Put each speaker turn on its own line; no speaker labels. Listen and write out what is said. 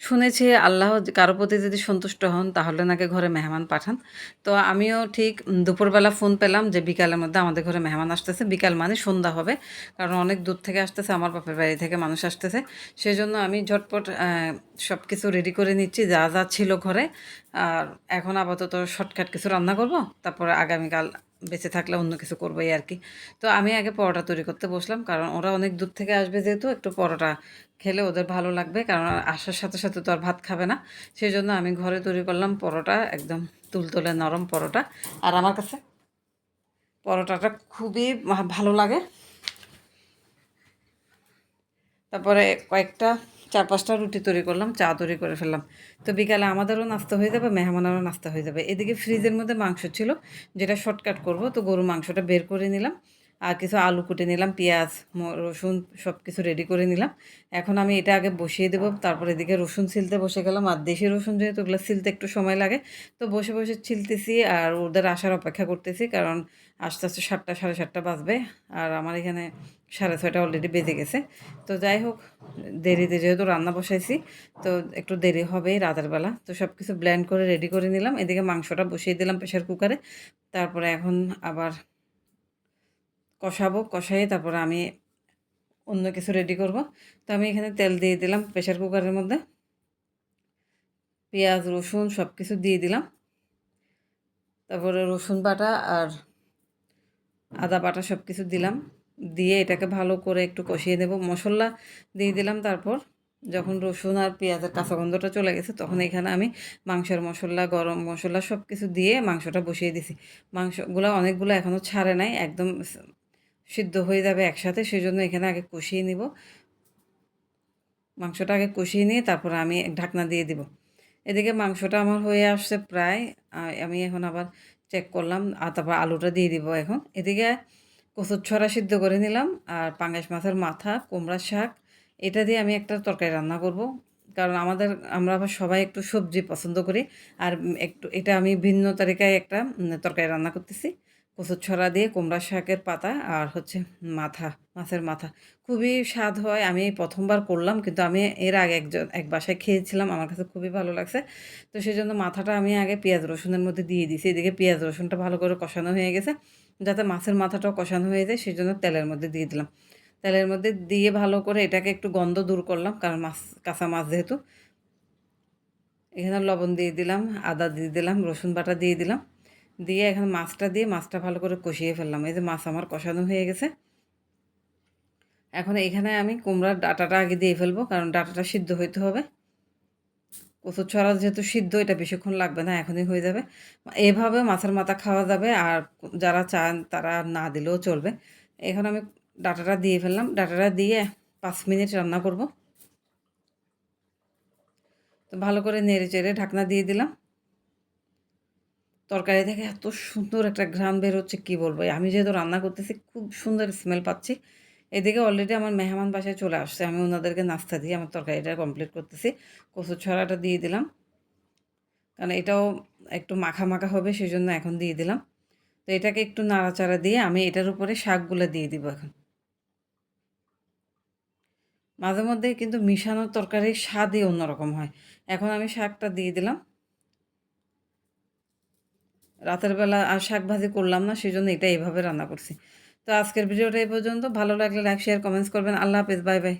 শুনেছি আল্লাহ কারো প্রতি যদি সন্তুষ্ট হন তাহলে নাকি ঘরে মেহমান পাঠান। তো আমিও ঠিক দুপুরবেলা ফোন পেলাম যে বিকালের মধ্যে আমাদের ঘরে মেহমান আসতেছে। বিকাল মানে সন্ধ্যা হবে। কারণ অনেক দূর থেকে আসতেছে, আমার বাপের বাড়ি থেকে মানুষ আসতেছে। সেজন্য আমি ঝটপট সবকিছু রেডি করে নিচ্ছি যা, যা ছিল ঘরে। আর এখন আপাতত শর্টকাট কিছু রান্না করব। তারপরে আগামীকাল বেঁচে থাকলে অন্য কিছু করবো এই আরকি। তো আমি আগে পরোটা তৈরি করতে বসলাম। কারণ ওরা অনেক দূর থেকে আসবে যেহেতু একটু পরোটা খেলে ওদের ভালো লাগবে। কারণ আসার সাথে, সাথে তো আর ভাত খাবে না। সেজন্য আমি ঘরে তৈরি করলাম পরোটা, একদম তুলতুলে নরম পরোটা। আর আমার কাছে পরোটাটা খুবই ভালো লাগে। তারপরে কয়েকটা ৪-৫টা রুটি তৈরি করলাম, চা তৈরি করে ফেললাম। তো বিকালে আমাদেরও নাস্তা হয়ে যাবে, মেহমানেরও নাস্তা হয়ে যাবে। এদিকে ফ্রিজের মধ্যে মাংস ছিল, যেটা শর্টকাট করব। তো গরুর মাংসটা বের করে নিলাম। আর কিছু আলু কুটে নিলাম, পেঁয়াজ, রসুন সব কিছু রেডি করে নিলাম। এখন আমি এটা আগে বসিয়ে দেবো। তারপর এদিকে রসুন ছিলতে বসে গেলাম। আর দেশি রসুন যেহেতু ওগুলো ছিলতে একটু সময় লাগে, তো বসে, বসে ছিলতেছি আর ওদের আসার অপেক্ষা করতেছি। কারণ আস্তে, আস্তে ৭টা ৭:৩০ বাজবে। আর আমার এখানে ৬:৩০ অলরেডি বেজে গেছে। তো যাই হোক, দেরিতে যেহেতু রান্না বসাইছি, তো একটু দেরি হবেই রাতের বেলা। তো সব কিছু ব্লেন্ড করে রেডি করে নিলাম। এদিকে মাংসটা বসিয়ে দিলাম প্রেশার কুকারে। তারপরে এখন আবার কষাবো, কষাইয়ে তারপরে আমি অন্য কিছু রেডি করব। তো আমি এখানে তেল দিয়ে দিলাম প্রেশার কুকারের মধ্যে। পেঁয়াজ, রসুন সব কিছু দিয়ে দিলাম। তারপরে রসুন বাটা আর আদা বাটা সব কিছু দিলাম। দিয়ে এটাকে ভালো করে একটু কষিয়ে নেব। মশলা দিয়ে দিলাম। তারপর যখন রসুন আর পেঁয়াজের কাঁচা গন্ধটা চলে গেছে, তখন এখানে আমি মাংসের মশলা, গরম মশলা সব কিছু দিয়ে মাংসটা বসিয়ে দিছি। মাংসগুলো অনেকগুলো এখনও ছাড়ে নাই, একদম সিদ্ধ হয়ে যাবে একসাথে। সেজন্য এখানে আগে কষিয়ে নিব। মাংসটা আগে কষিয়ে নিয়ে তারপর আমি ঢাকনা দিয়ে দিব। এদিকে মাংসটা আমার হয়ে আসছে প্রায়। আমি এখন আবার চেক করলাম। আর তারপর আলুটা দিয়ে দিব এখন। এদিকে কচুর ছড়া সিদ্ধ করে নিলাম। আর পাঙ্গাস মাছের মাথা, কুমড়ার শাক, এটা দিয়ে আমি একটা তরকারি রান্না করব। কারণ আমরা আবার সবাই একটু সবজি পছন্দ করি। আর একটু এটা আমি ভিন্ন তরিকায় একটা তরকারি রান্না করতেছি। কচুর ছড়া দিয়ে কুমড়ার শাকের পাতা আর হচ্ছে মাথা, মাছের মাথা। খুবই স্বাদ হয়। আমি এই ১ম বার করলাম, কিন্তু আমি এর আগে এক বাসায় খেয়েছিলাম। আমার কাছে খুবই ভালো লাগছে। তো সেজন্য মাথাটা আমি আগে পেঁয়াজ রসুনের মধ্যে দিয়ে দিছি। এদিকে পেঁয়াজ রসুনটা ভালো করে কষানো হয়ে গেছে। যাতে মাছের মাথাটাও কষানো হয়ে যায়, সেজন্য তেলের মধ্যে দিয়ে দিলাম। তেলের মধ্যে দিয়ে ভালো করে এটাকে একটু গন্ধ দূর করলাম। কারণ কাঁচা মাছ যেহেতু। এখানে লবণ দিয়ে দিলাম, আদা দিয়ে দিলাম, রসুন বাটা দিয়ে দিলাম। দিয়ে এখন মাছটা দিয়ে মাছটা ভালো করে কষিয়ে ফেললাম। এই যে মাছ আমার কষানো হয়ে গেছে। এখন এখানে আমি কুমড়ার ডাঁটাটা আগে দিয়ে ফেলবো, কারণ ডাঁটাটা সিদ্ধ হইতে হবে। কচুর ছড়া যেহেতু সিদ্ধ, এটা বেশিক্ষণ লাগবে না, এখনই হয়ে যাবে। এভাবে মাছের মাথা খাওয়া যাবে। আর যারা চান তারা না দিলেও চলবে। এখন আমি ডাঁটাটা দিয়ে ফেললাম। ডাঁটাটা দিয়ে ৫ মিনিট রান্না করব। তো ভালো করে নেড়ে চেড়ে ঢাকনা দিয়ে দিলাম। তরকারি থেকে এত সুন্দর একটা ঘ্রাণ বের হচ্ছে, কী বলবো। আমি যেহেতু রান্না করতেছি, খুব সুন্দর স্মেল পাচ্ছি। এদিকে অলরেডি আমার মেহমান বাসায় চলে আসছে। আমি ওনাদেরকে নাস্তা দিয়ে আমার তরকারিটা কমপ্লিট করতেছি। কচুর ছড়াটা দিয়ে দিলাম। কারণ এটাও একটু মাখা, মাখা হবে, সেজন্য এখন দিয়ে দিলাম। তো এটাকে একটু নাড়াচাড়া দিয়ে আমি এটার উপরে শাকগুলো দিয়ে দিব এখন। মাঝে মধ্যে কিন্তু মিশানো তরকারির স্বাদই অন্যরকম হয়। এখন আমি শাকটা দিয়ে দিলাম। রাতের বেলা আর শাক ভাজি করলাম না, সেজন্য এটা এভাবে রান্না করছি। তো আজকের ভিডিওটা এই পর্যন্ত। ভালো লাগলে লাইক, শেয়ার, কমেন্টস করবেন। আল্লাহ হাফেজ। Bye, by.